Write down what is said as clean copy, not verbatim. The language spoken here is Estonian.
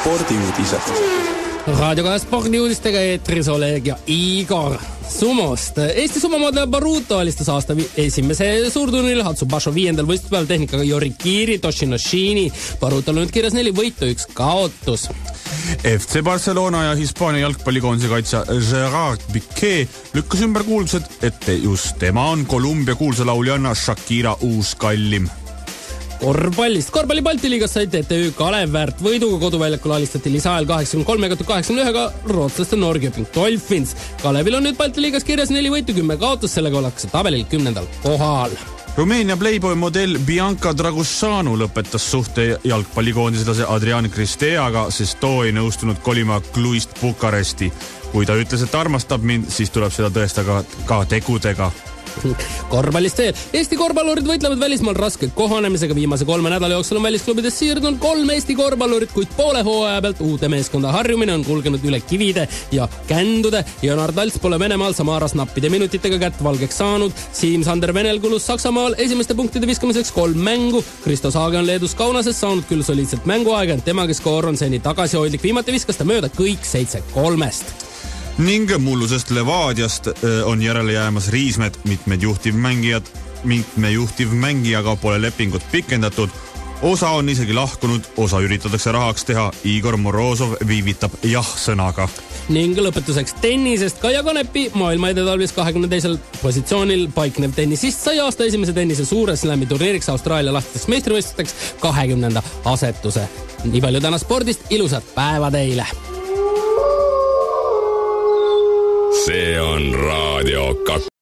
spordiuudised. Raadiokaja spordiuudistega eetris Oleg ja Igor Sumost. Eesti sumomoodle Baruto alistas aasta esimese suurturnil Hatsubasho 5. võistluspäeval tehnikaga Yorikiri Toshinoshini. Barutol on nüüd kirjas 4 võitu, 1 kaotus. FC Barcelona ja Hispaania jalgpallikoondise kaitsja Gerard Piqué lükkas ümber kuuldused, et just tema on Kolumbia kuulsa lauljanna Shakira uus kallim. Korvpallist. Korvpalli Balti liigas sai TTÜ Kalev väärt võiduga, koduväljakul alistati lisaajal 83-81-ga rootslaste Norrköping Dolphins. Kalevil on nüüd Balti liigas kirjas 4 võitu, 10 kaotus, sellega ollakse tabelil 10. kohal. Rumeenia Playboy modell Bianca Dragusanu lõpetas suhte jalgpallikoondislase Adrian Cristeaga, sest too ei nõustunud kolima Cluist Bukaresti. Kui ta ütles, et armastab mind, siis tuleb seda tõestada ka tegudega. Korvpallist veel. Eesti korvpallurid võitlevad välismaal raske kohanemisega. Viimase 3 nädala jooksul on välisklubidest siirdunud 3 Eesti korvpallurid, kuid poole hooaja pealt uute meeskonda harjumine on kulgenud üle kivide ja kändude. Leonard Alts pole Venemaal Samaras nappide minutitega kätt valgeks saanud. Siim-Sander Venel kulus Saksamaal esimeste punktide viskamiseks 3 mängu. Kristo Saage on Leedus Kaunases saanud küll soliidselt mänguaega, ent temagi skoor on seni tagasihoidlik. Viimati viskas ta mööda kõik 7-3. Ning mullusest Levadiast on järele jäämas Riismed. Mitme juhtivmängijaga pole lepingut pikendatud. Osa on isegi lahkunud, osa üritatakse rahaks teha. Igor Morozov viivitab jah-sõnaga. Ning lõpetuseks tennisest. Kaia Kanepi maailma edetalvis 22. positsioonil paiknev tennisist sai aasta esimese tennise suure slam'i turniiriks Austraalia lasteks meistrivõistlusteks 20. asetuse. Nii palju täna spordist, ilusat päeva teile! See on Raadio 2.